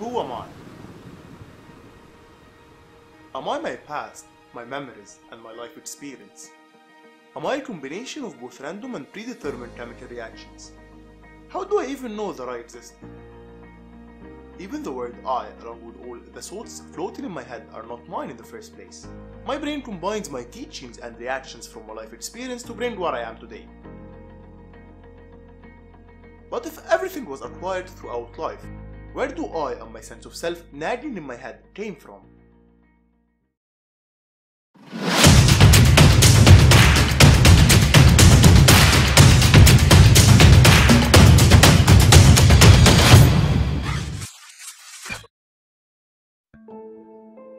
Who am I? Am I my past, my memories, and my life experience? Am I a combination of both random and predetermined chemical reactions? How do I even know that I exist? Even the word I, along with all the thoughts floating in my head, are not mine in the first place. My brain combines my teachings and reactions from my life experience to bring what I am today. But if everything was acquired throughout life, where do I and my sense of self nagging in my head came from?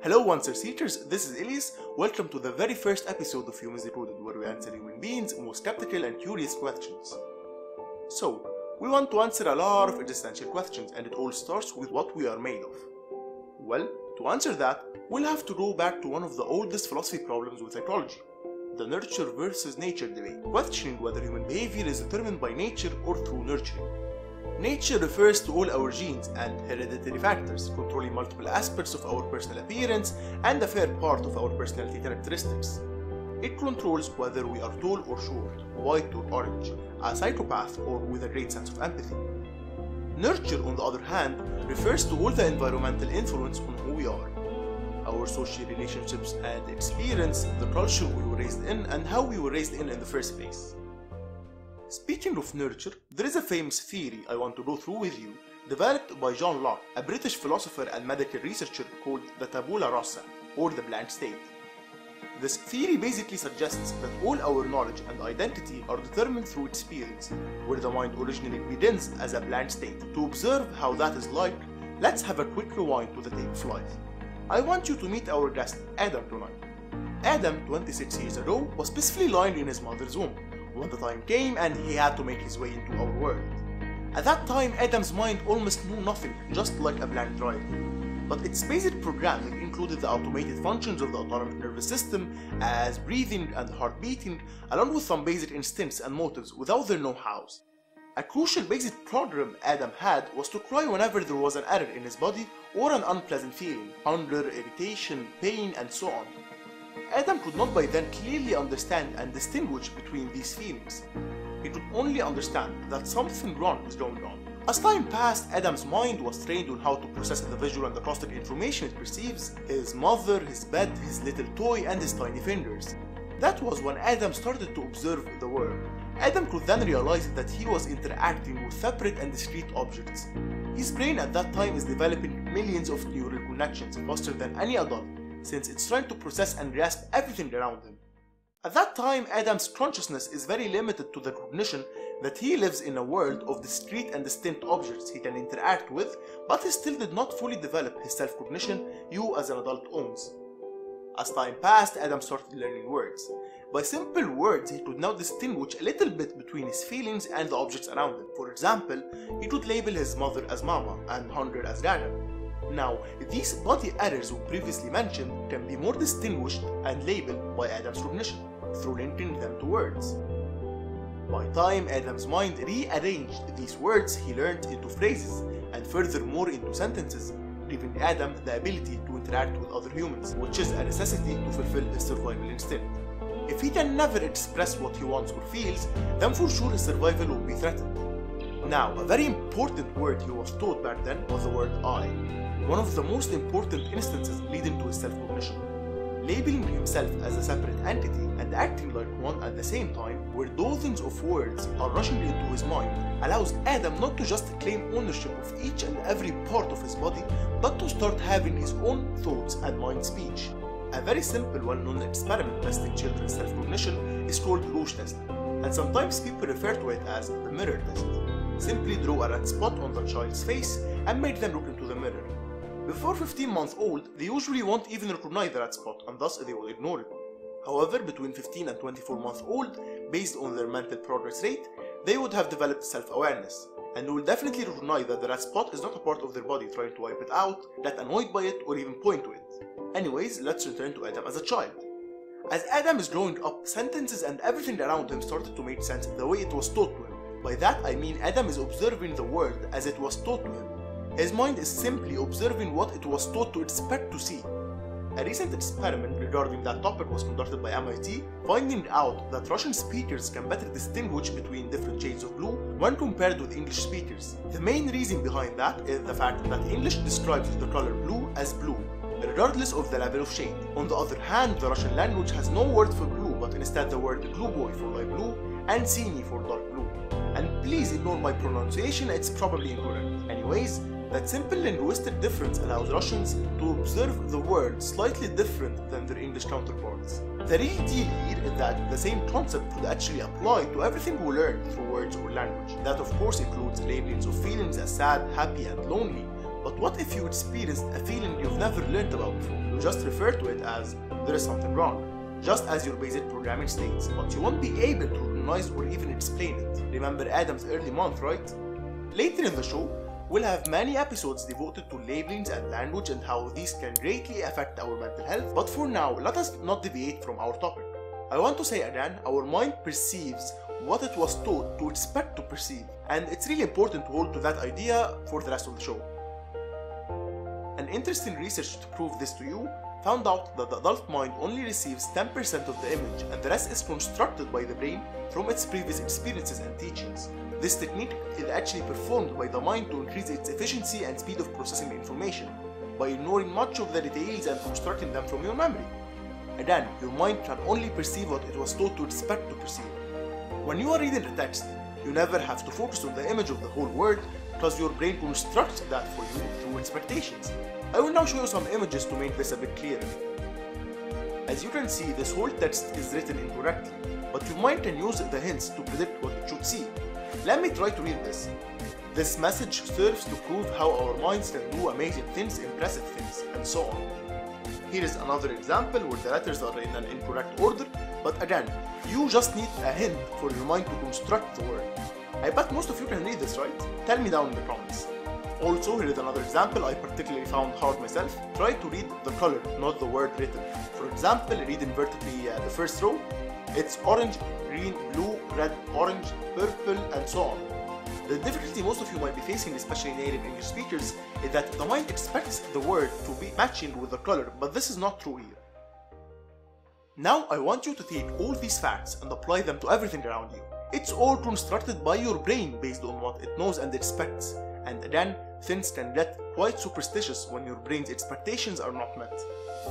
Hello Answer Seekers, this is Elias. Welcome to the very first episode of Humans Decoded, where we answer human beings' most skeptical and curious questions. So, we want to answer a lot of existential questions, and it all starts with what we are made of. Well, to answer that, we'll have to go back to one of the oldest philosophy problems with psychology, the nurture versus nature debate, questioning whether human behavior is determined by nature or through nurturing. Nature refers to all our genes and hereditary factors, controlling multiple aspects of our personal appearance and a fair part of our personality characteristics. It controls whether we are tall or short, white or orange, a psychopath or with a great sense of empathy. Nurture, on the other hand, refers to all the environmental influence on who we are, our social relationships and experience, the culture we were raised in, and how we were raised in the first place. Speaking of nurture, there is a famous theory I want to go through with you, developed by John Locke, a British philosopher and medical researcher, called the tabula rasa, or the blank state. This theory basically suggests that all our knowledge and identity are determined through experience, where the mind originally begins as a blank state. To observe how that is like, let's have a quick rewind to the tape of life. I want you to meet our guest, Adam, tonight. Adam, 26 years ago, was peacefully lying in his mother's womb when the time came and he had to make his way into our world. At that time, Adam's mind almost knew nothing, just like a blank drive. But its basic programming included the automated functions of the autonomic nervous system, as breathing and heart beating, along with some basic instincts and motives without their know-hows. A crucial basic program Adam had was to cry whenever there was an error in his body or an unpleasant feeling, hunger, irritation, pain, and so on. Adam could not by then clearly understand and distinguish between these feelings. He could only understand that something wrong is going on. As time passed, Adam's mind was trained on how to process the visual and acoustic information it perceives, his mother, his bed, his little toy, and his tiny fingers. That was when Adam started to observe the world. Adam could then realize that he was interacting with separate and discrete objects. His brain at that time is developing millions of neural connections faster than any adult, since it's trying to process and grasp everything around him. At that time, Adam's consciousness is very limited to the recognition that he lives in a world of discrete and distinct objects he can interact with, but he still did not fully develop his self-cognition you as an adult owns. As time passed, Adam started learning words. By simple words, he could now distinguish a little bit between his feelings and the objects around him. For example, he could label his mother as Mama and hunger as Gaga. Now, these body errors we previously mentioned can be more distinguished and labeled by Adam's cognition, through linking them to words. By time, Adam's mind rearranged these words he learned into phrases, and furthermore into sentences, giving Adam the ability to interact with other humans, which is a necessity to fulfill his survival instinct. If he can never express what he wants or feels, then for sure his survival will be threatened. Now, a very important word he was taught back then was the word I, one of the most important instances leading to his self-cognition. Labeling himself as a separate entity and acting like one at the same time, where dozens of words are rushing into his mind, allows Adam not to just claim ownership of each and every part of his body, but to start having his own thoughts and mind speech. A very simple well-known experiment testing children's self-cognition is called Rouge test, and sometimes people refer to it as the mirror test. Simply draw a red spot on the child's face and make them look into the mirror. Before 15 months old, they usually won't even recognize the red spot, and thus they will ignore it. However, between 15 and 24 months old, based on their mental progress rate, they would have developed self-awareness, and will definitely recognize that the red spot is not a part of their body trying to wipe it out, get annoyed by it, or even point to it. Anyways, let's return to Adam as a child. As Adam is growing up, sentences and everything around him started to make sense the way it was taught to him. By that I mean Adam is observing the world as it was taught to him. His mind is simply observing what it was taught to expect to see. A recent experiment regarding that topic was conducted by MIT, finding out that Russian speakers can better distinguish between different shades of blue when compared with English speakers. The main reason behind that is the fact that English describes the color blue as blue, regardless of the level of shade. On the other hand, the Russian language has no word for blue, but instead the word "gluboy" for light blue and "sini" for dark blue. And please ignore my pronunciation, it's probably incorrect. Anyways, that simple linguistic difference allows Russians to observe the world slightly different than their English counterparts. The real deal here is that the same concept could actually apply to everything we learn through words or language. That of course includes labelings of feelings as sad, happy and lonely. But what if you experienced a feeling you've never learned about before? You just refer to it as "there is something wrong," just as your basic programming states, but you won't be able to recognize or even explain it. Remember Adam's early month, right? Later in the show, we'll have many episodes devoted to labelings and language and how these can greatly affect our mental health, but for now, let us not deviate from our topic. I want to say again, our mind perceives what it was taught to expect to perceive, and it's really important to hold to that idea for the rest of the show. An interesting research to prove this to you found out that the adult mind only receives 10% of the image and the rest is constructed by the brain from its previous experiences and teachings. This technique is actually performed by the mind to increase its efficiency and speed of processing information by ignoring much of the details and constructing them from your memory. Again, your mind can only perceive what it was taught to expect to perceive. When you are reading a text, you never have to focus on the image of the whole word because your brain constructs that for you through expectations. I will now show you some images to make this a bit clearer. As you can see, this whole text is written incorrectly, but your mind can use the hints to predict what it should see. Let me try to read this. This message serves to prove how our minds can do amazing things, impressive things, and so on. Here is another example where the letters are in an incorrect order, but again, you just need a hint for your mind to construct the word. I bet most of you can read this, right? Tell me down in the comments. Also, here is another example I particularly found hard myself. Try to read the color, not the word written. For example, read invertedly the first row. It's orange, green, blue, red, orange, purple, and so on. The difficulty most of you might be facing, especially native English speakers, is that the mind expects the word to be matching with the color, but this is not true here. Now I want you to take all these facts and apply them to everything around you. It's all constructed by your brain based on what it knows and expects. And again, things can get quite superstitious when your brain's expectations are not met.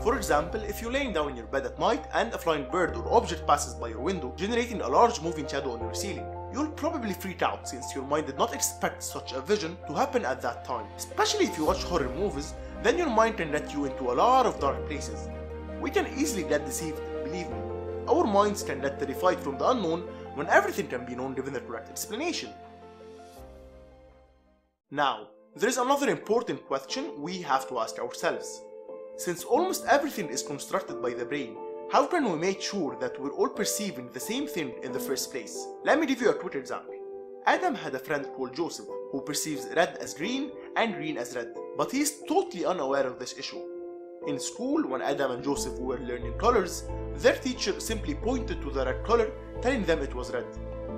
For example, if you're laying down in your bed at night and a flying bird or object passes by your window, generating a large moving shadow on your ceiling, you'll probably freak out since your mind did not expect such a vision to happen at that time. Especially if you watch horror movies, then your mind can let you into a lot of dark places. We can easily get deceived, believe me. Our minds can get terrified from the unknown when everything can be known given the correct explanation. Now, there is another important question we have to ask ourselves. Since almost everything is constructed by the brain, how can we make sure that we're all perceiving the same thing in the first place? Let me give you a quick example. Adam had a friend called Joseph who perceives red as green and green as red, but he's totally unaware of this issue. In school, when Adam and Joseph were learning colors, their teacher simply pointed to the red color, telling them it was red.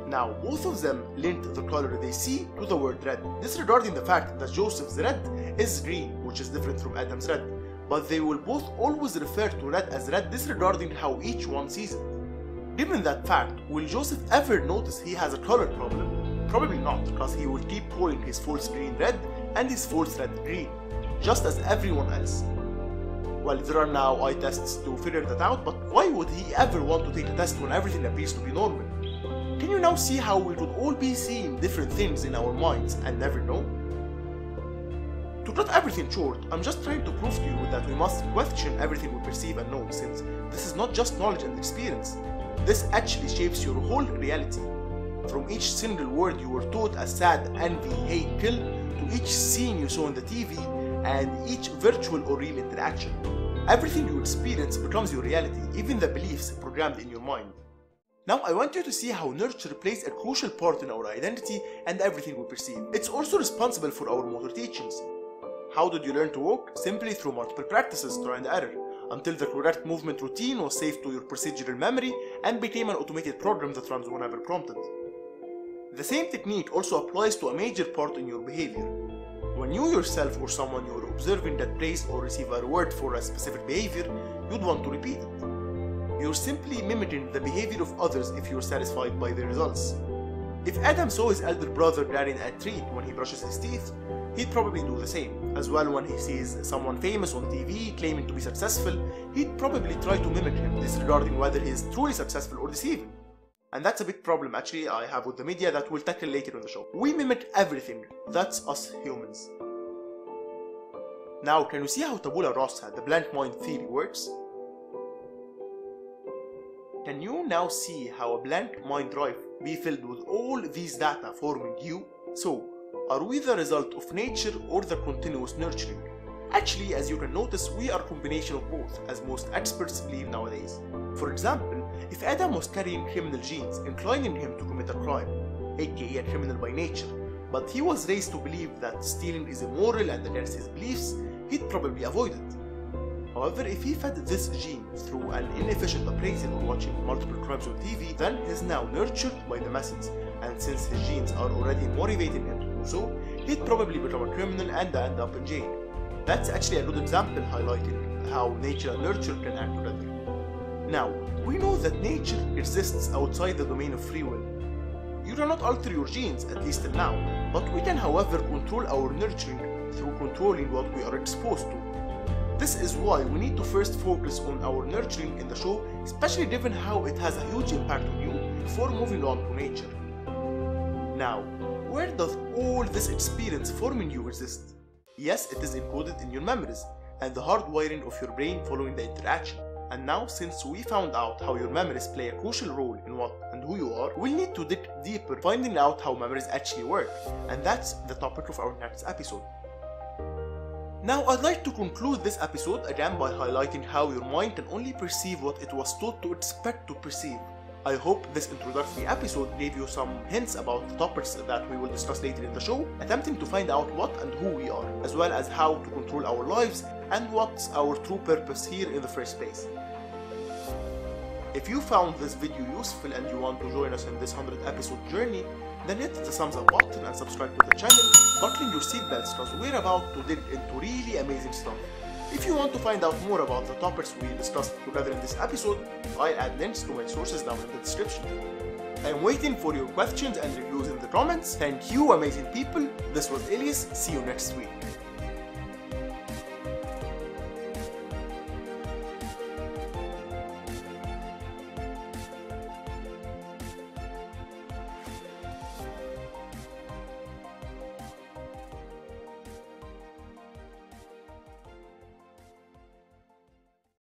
Now, both of them linked the color they see to the word red, disregarding the fact that Joseph's red is green, which is different from Adam's red, but they will both always refer to red as red, disregarding how each one sees it. Given that fact, will Joseph ever notice he has a color problem? Probably not, because he will keep calling his false green red and his false red green, just as everyone else. Well, there are now eye tests to figure that out, but why would he ever want to take a test when everything appears to be normal? Can you now see how we could all be seeing different things in our minds and never know? To cut everything short, I'm just trying to prove to you that we must question everything we perceive and know, since this is not just knowledge and experience. This actually shapes your whole reality. From each single word you were taught as sad, envy, hate, kill, to each scene you saw on the TV, and each virtual or real interaction. Everything you experience becomes your reality, even the beliefs programmed in your mind. Now I want you to see how nurture plays a crucial part in our identity and everything we perceive. It's also responsible for our motor teachings. How did you learn to walk? Simply through multiple practices, try and error, until the correct movement routine was saved to your procedural memory and became an automated program that runs whenever prompted. The same technique also applies to a major part in your behavior. when you yourself or someone you're observing that praise or receive a reward for a specific behavior, you'd want to repeat it. You're simply mimicking the behavior of others if you're satisfied by the results. If Adam saw his elder brother grabbing a treat when he brushes his teeth, he'd probably do the same. As well, when he sees someone famous on TV claiming to be successful, he'd probably try to mimic him, disregarding whether he's truly successful or deceiving. And that's a big problem actually I have with the media that we'll tackle later in the show. We mimic everything. That's us humans. Now, can you see how tabula rasa, the blank mind theory, works? Can you now see how a blank mind drive be filled with all these data forming you? So, are we the result of nature or the continuous nurturing? Actually, as you can notice, we are a combination of both, as most experts believe nowadays. For example, if Adam was carrying criminal genes, inclining him to commit a crime, aka a criminal by nature, but he was raised to believe that stealing is immoral and against his beliefs, he'd probably avoid it. However, if he fed this gene through an inefficient appraisal or watching multiple crimes on TV, then he's now nurtured by the masses, and since his genes are already motivating him to do so, he'd probably become a criminal and end up in jail. That's actually a good example highlighting how nature and nurture can act together. Now, we know that nature exists outside the domain of free will. You cannot alter your genes, at least till now, but we can however control our nurturing through controlling what we are exposed to. This is why we need to first focus on our nurturing in the show, especially given how it has a huge impact on you, before moving on to nature. Now, where does all this experience forming you exist? Yes, it is encoded in your memories and the hardwiring of your brain following the interaction. And now, since we found out how your memories play a crucial role in what and who you are, we'll need to dig deeper, finding out how memories actually work. And that's the topic of our next episode. Now, I'd like to conclude this episode again by highlighting how your mind can only perceive what it was taught to expect to perceive. I hope this introductory episode gave you some hints about the topics that we will discuss later in the show, attempting to find out what and who we are, as well as how to control our lives and what's our true purpose here in the first place. If you found this video useful and you want to join us in this 100 episode journey, then hit the thumbs up button and subscribe to the channel, buckling your seatbelts because we're about to dig into really amazing stuff. If you want to find out more about the topics we discussed together in this episode, I'll add links to my sources down in the description. I'm waiting for your questions and reviews in the comments. Thank you amazing people, this was Elias, see you next week.